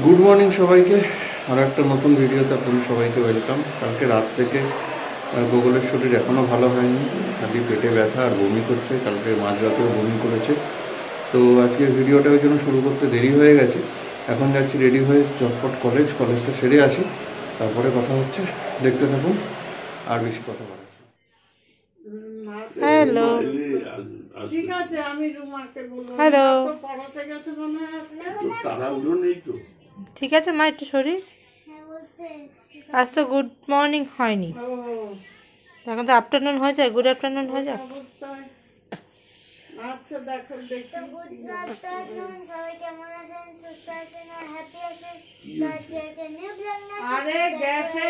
Good morning সবাইকে। আর একটা নতুন ভিডিওতে আপনাদের সবাইকে ওয়েলকাম। কালকে রাত থেকে গোগলের শরীর এখনও ভালো হয়নি, খালি পেটে ব্যথা আর বমি করছে। কালকে মাঝরাতেও বমি করেছে। তো আজকের ভিডিওটা ওই জন্য শুরু করতে দেরি হয়ে গেছে। এখন যাচ্ছি রেডি হয়ে চটপট কলেজটা সেরে আসি, তারপরে কথা হচ্ছে। দেখতে থাকুন, আর বেশি কথা বলাচ্ছি। হ্যালো, ঠিক আছে, আমি রুমাকে বলবো। হ্যালো, পড়াতে গেছে মনে হয়। তাড়াহুড়ো নেই তো? ঠিক আছে মা, একটু শরীর আজ তো গুড মর্নিং হয়নি, এখন তো আফটারনুন হয়ে যায়, গুড আফটারনুন হয়ে যায়। আচ্ছা দেখো, দেখি গুড আফটারনুন, সবাই কেমন আছেন? সুস্থ আছেন আর হ্যাপি আছেন? নিউ ব্লগ না আরে গ্যাসে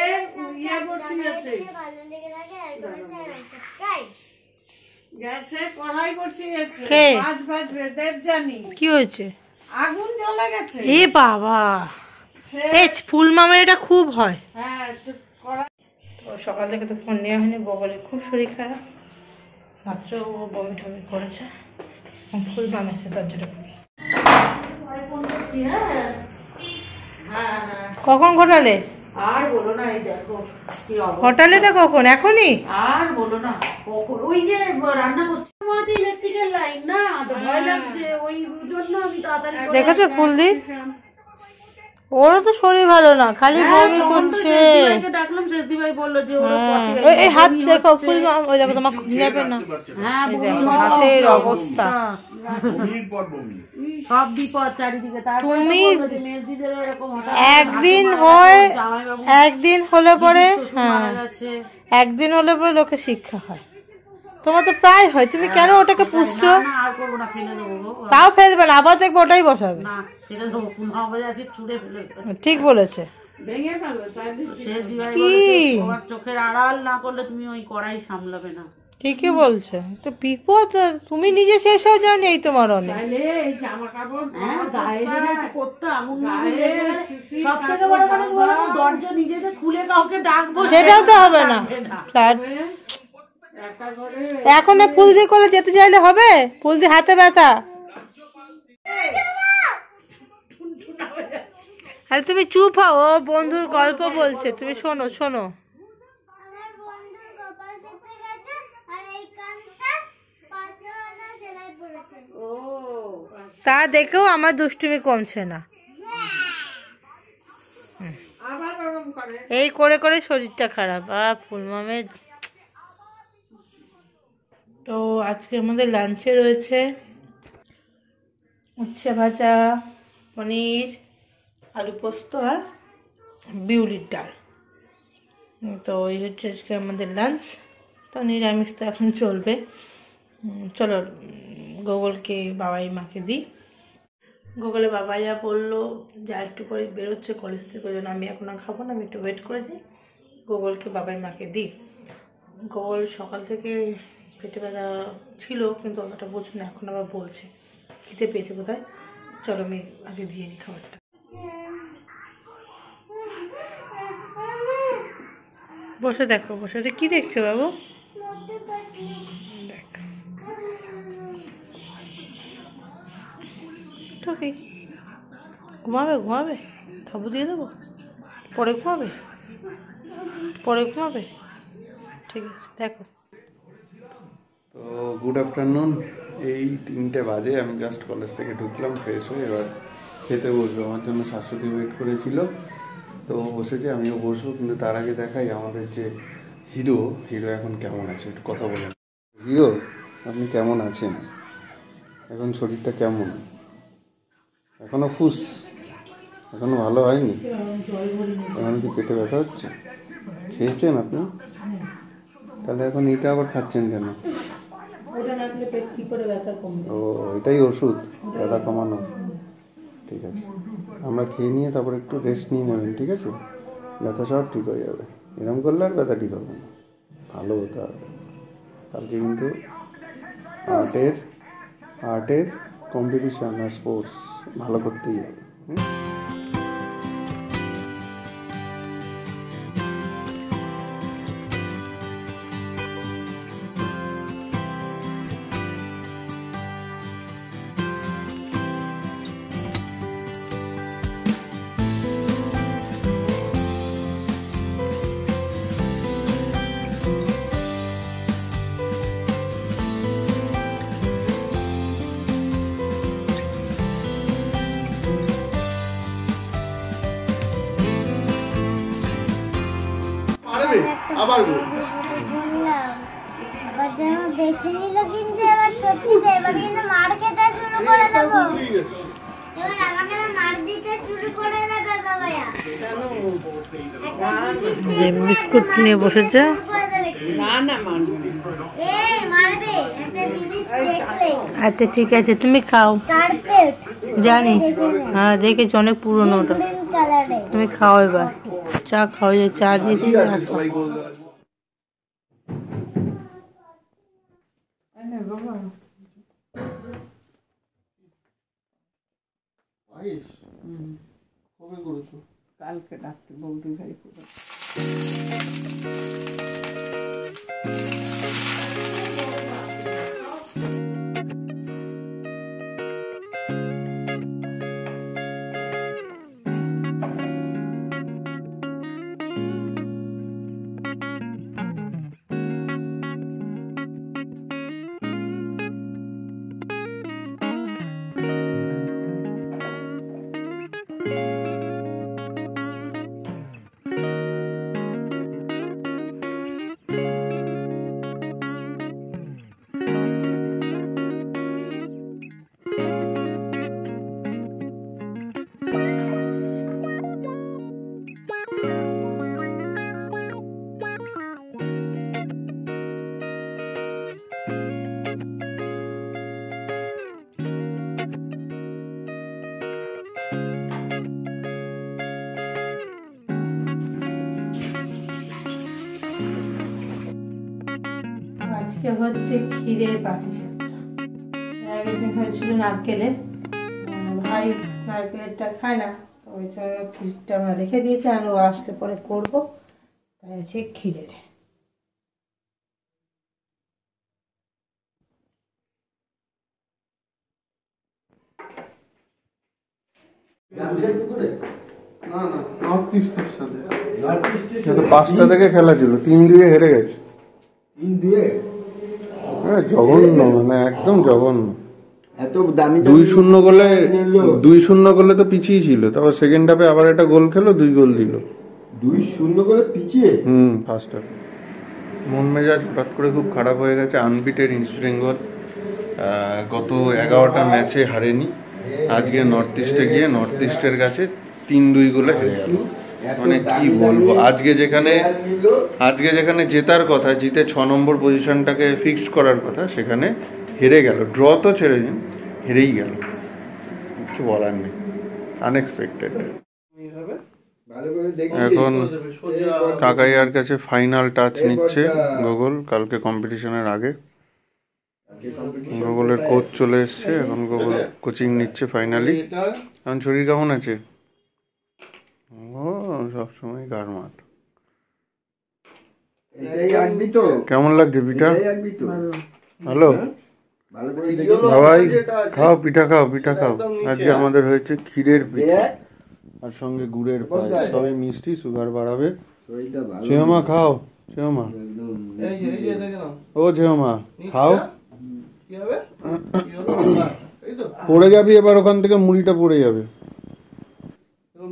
ইয়ে বসিয়েছে, ভালো লেগে থাকে আর কমেন্ট শেয়ার আর সাবস্ক্রাইব। গ্যাসে কড়াই বসিয়েছে। কে? 5 বাজবে, দেবজানি। কি হয়েছে? আগুন জ্বলে গেছে। এ বাবা, সে- এই ফুল মামের এটা খুব হয়। হ্যাঁ, কড়াই। তো সকাল থেকে তো ফোন নেওয়া হয়নি, বগলে খুব শরীর খারাপ, রাত্রেও বমি টমি করেছে, ফুল মাম এসে তার জন্য। কখন ঘটালে? আর বলো না, এই দেখো কি অবস্থা। ঘটালেটা কখন? এখনই? আর বলো না, কখন ওই যে রান্না করছে আমাদের ইলেকট্রিক্যাল লাইন না, তো ভয় লাগছে, ওই জন্য আমি তাড়াতাড়ি করে দেখেছো ফুলদি, ওরও তো শরীর ভালো না, খালি বমি করছে। শেষদিভাইকে ডাকলাম, শেষদিভাই বললো যে ওর পটি গেছে, এই হাত বমি দেখো হচ্ছে। ফুল মাম, ওই দেখো তোমার খুঁজে যাবে না। হ্যাঁ, এই বমি দেখো হওয়া হাতের অবস্থা, সব বিপদ চারিদিকে। তারপরে তুমি তো বললো যে মেজদিদেরও এরকম হঠাৎ একদিন হাতে মারা হয়, গেছে, জামাইবাবু একদিন হলে পরে, শ্বশুর মারা গেছে। একদিন হলে পরে লোকে শিক্ষা হয়। তোমার তো প্রায় হয়, তুমি কেন ওটাকে পুষছো? না, আর করবো না, ফেলে দেবো গো। তাও ফেলবে না, আবার দেখবো ওটাই বসাবে। না, ফেলে দেবো, 15 বাজে আছে, ছুঁড়ে ফেলে দেবো। ঠিক বলেছে। ভেঙে ফেলো, শেষদিভাই কি? বলেছে তোমার চোখের আড়াল না করলে তুমি ওই কড়াই সামলাবে না। ঠিকই বলছে, তো বিপদ, তুমি নিজে শেষ হয়ে যাও, এই তোমার অনেক। তাহলে এই জামা কাপড় গায়ে যদি একটু করতে আগুন না লেগে গেলে, সব থেকে বড় কথা কি বলো তো, দরজা নিজেতে খুলে কাউকে ডাকবো, সেটাও তো হবে না। ফ্ল্যাট একা ঘরে এখন ফুল দিয়ে করে যেতে চাইলে হবে? ফুল দিয়ে হাতে ব্যথা। আরে তুমি চুপ হও, ও বন্ধুর গল্প বলছে, তুমি শোনো শোনো। আমার বন্ধু কপাল ফেটে গেছে আর এই কানটা পাঁচটা বাঁধা সেলাই পড়েছে। ও তা দেখেও আমার দুষ্টুমি কমছে না, আবার গরম করে। এই করে করে শরীরটা খারাপ। ফুল মামের। তো আজকে আমাদের লাঞ্চে রয়েছে উচ্ছে ভাজা, পনির, আলু পোস্ত আর বিউলির ডাল। তো এই হচ্ছে আজকে আমাদের লাঞ্চ। তো নিরামিষ তো এখন চলবে। চলো গোগলকে বাবাই মাকে দিই। গোগলে বাবা যা বললো, যা একটু পরে বেরোচ্ছে কলেজ থেকে, ওই জন্য আমি এখন আর খাবো না, আমি একটু ওয়েট করে যাই, গোগলকে বাবাই মাকে দিই। গোগল সকাল থেকে পেটে ব্যথা ছিল, কিন্তু অতটা বোঝো না, এখন আবার বলছে খেতে পেয়েছে কোথায়। চলো আমি আগে দিয়ে নিই খাবারটা। বসে দেখো, বসে এটা কি দেখছো বাবু? দেখ তো কি, ঘুমাবে ঘুমাবে, থাবু দিয়ে দেবো, পরে ঘুমাবে, পরে ঘুমাবে, ঠিক আছে দেখো। তো গুড আফটারনুন, এই 3টে বাজে, আমি জাস্ট কলেজ থেকে ঢুকলাম, ফ্রেশ হয়ে এবার খেতে বসবো। আমার জন্য শাশুড়ি ওয়েট করেছিল, তো বসেছে, আমিও বসবো। কিন্তু তার আগে দেখাই আমাদের যে হিরো এখন কেমন আছে, একটু কথা বলেন। হিরো, আপনি কেমন আছেন? এখন শরীরটা কেমন? এখনো ফুস, এখনো ভালো হয়নি? এখন কি পেটে ব্যথা হচ্ছে? খেয়েছেন আপনি? তাহলে এখন এটা আবার খাচ্ছেন কেন? ও, এটাই ওষুধ ব্যথা কমানো? ঠিক আছে, আমরা খেয়ে নিয়ে তারপর একটু রেস্ট নিয়ে নেবেন, ঠিক আছে? ব্যথা সব ঠিক হয়ে যাবে। এরকম করলে আর ব্যথা ঠিক হবে না, ভালো হতে হবে। কালকে কিন্তু আর্টের কম্পিটিশান আর স্পোর্টস ভালো করতেই হবে। আবার গোল। বললাম এবার যেন দেখে নিল কিন্তু এবার সত্যি তো এবার কিন্তু মার খেতে শুরু করে দেবো এবার আমাকে না মার দিতে শুরু করে দেবে বাবায়া বিস্কুট নিয়ে বসেছে। এই মারবে একটা জিনিস দেখলে আচ্ছা ঠিক আছে, তুমি খাও। কার্পেট জানি, হ্যাঁ দেখেছি, অনেক পুরনো ওটা। গ্রিন কালারে তুমি খাও এবার, চা খাও, যে চা দিয়েছি চা খাও। সবাই গোল দেওয়া। পায়েস? কবে করেছো? কালকে রাত্রে বৌদি ভাই পুরো আজকে হচ্ছে ক্ষীরের পাটিসাপটা। আগের দিন হয়েছিল নারকেলের, ভাই নারকেলেরটা খায় না, তো ওই জন্য ক্ষীরটা আমরা রেখে দিয়েছি, আর ও আসলে পরে করবো, তাই আছে ক্ষীরের। না না, নর্থ ইস্টের সাথে। তো 5টা থেকে খেলা ছিল, 3-2 হেরে গেছে। 3-2 জঘন্য, মানে একদম জঘন্য। এত দামি 2-0 গোলে 2-0 গোলে তো পিছিয়ে ছিল, তারপর সেকেন্ড হাফে আবার একটা গোল খেলো, 2 গোল দিল। 2-0 করে পিছিয়ে ফার্স্ট হাফ। মন মেজাজ হঠাৎ করে খুব খারাপ হয়ে গেছে। আনবিটেড ইস্ট বেঙ্গল গত 11টা ম্যাচে হারেনি, আজকে নর্থ ইস্টে গিয়ে নর্থ ইস্টের কাছে 3-2 গোলে হেরে গেল। মানে কি বলবো, আজকে যেখানে জেতার কথা, জিতে 6 নম্বর পজিশনটাকে ফিক্সড করার কথা, সেখানে হেরে গেল। ড্র তো ছেড়ে দিন, হেরেই গেল, কিছু বলার নেই, আনএক্সপেক্টেড। এখন কাকাইয়ার কাছে ফাইনাল টাচ নিচ্ছে গুগল, কালকে কম্পিটিশনের আগে। গুগলের কোচ চলে এসছে, এখন গুগল কোচিং নিচ্ছে ফাইনালি। এখন শরীর কেমন আছে? ও সবসময় গার মাত। কেমন লাগছে পিঠা? ভালো ভাই, খাও পিঠা, পিঠা খাও। আজকে আমাদের হয়েছে ক্ষীরের পিঠা আর সঙ্গে গুড়ের পায়েস, সবই মিষ্টি, সুগার বাড়াবে। ছেমা খাও, ছেমা, ও ছেমা খাও। পড়ে যাবি এবার, ওখান থেকে মুড়িটা পড়ে যাবে।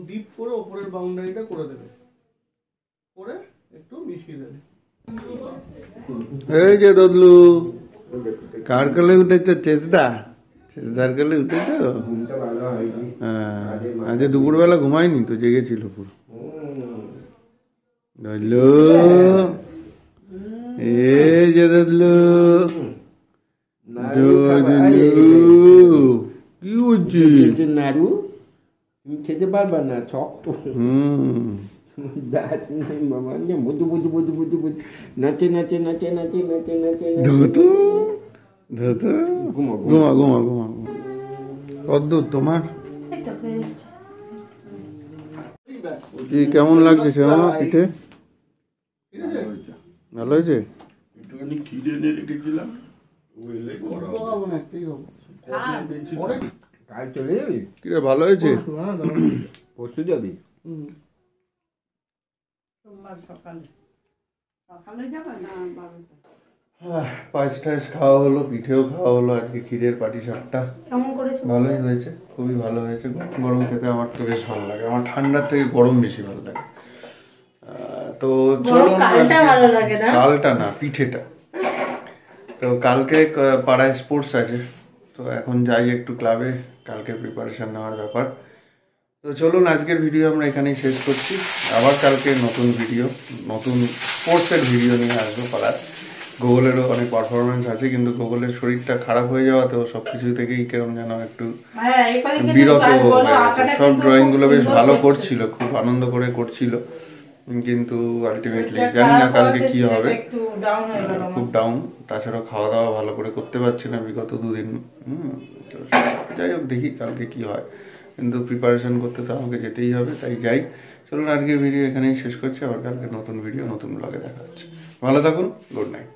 ডিপ করে ওপরের বাউন্ডারিটা করে দেবে, করে একটু মিশিয়ে দেবে। এই যে দদলু, কার কোলে উঠেছ? চেষ্টার কোলে উঠেছ? হ্যাঁ, আজ দুপুরবেলা ঘুমায়নি তো, জেগেছিল পুরো। দদলু, এই যে দদলু, কি হচ্ছে? নাড়ু তুমি খেতে পারবা না, শক্ত। দাঁত নাই মামা, বুধু বুধু বুধু বুধু বুধু নাচে নাচে নাচে নাচে নাচে নাচে ধুতু ধুতু, ঘুমা ঘুমা ঘুমা ঘুমা। কদ্দূর তোমার? কি কেমন লাগছে শ্যামা পিঠে? ভালো হয়েছে? একটুখানি খিদে এনে রেখেছিলাম, কাল চলে যাবি? কিরে ভালো হয়েছে? পরশু যাবি? পায়েস টায়েস খাওয়া হলো, পিঠেও খাওয়া হলো, আজকে ক্ষীরের পাটিসাপটা ভালোই হয়েছে, খুবই ভালো হয়েছে। গরম গরম খেতে আমার তো বেশ ভালো লাগে, আমার ঠান্ডার থেকে গরম বেশি ভালো লাগে। তো চলো কালটা ভালো লাগে না? কালটা না, পিঠেটা। তো কালকে পাড়ায় স্পোর্টস আছে, তো এখন যাই একটু ক্লাবে, কালকে প্রিপারেশন নেওয়ার ব্যাপার। তো চলুন আজকের ভিডিও আমরা এখানেই শেষ করছি। আবার কালকে নতুন ভিডিও, নতুন স্পোর্টসের ভিডিও নিয়ে আসবো পাড়ার। গুগলেরও অনেক পারফরমেন্স আছে, কিন্তু গুগলের শরীরটা খারাপ হয়ে যাওয়াতেও সব কিছু থেকেই কেমন যেন একটু বিরত হয়ে গেছে। সব ড্রয়িংগুলো বেশ ভালো করছিল, খুব আনন্দ করে করছিল, কিন্তু আলটিমেটলি জানি না কালকে কি হবে, খুব ডাউন। তাছাড়াও খাওয়া দাওয়া ভালো করে করতে পারছি না বিগত 2 দিন। তো যাই হোক, দেখি কালকে কি হয়, কিন্তু প্রিপারেশন করতে তো আমাকে যেতেই হবে, তাই যাই। চলুন আজকের ভিডিও এখানেই শেষ করছি, আবার কালকে নতুন ভিডিও নতুন ব্লগে দেখা হচ্ছে। ভালো থাকুন, গুড নাইট।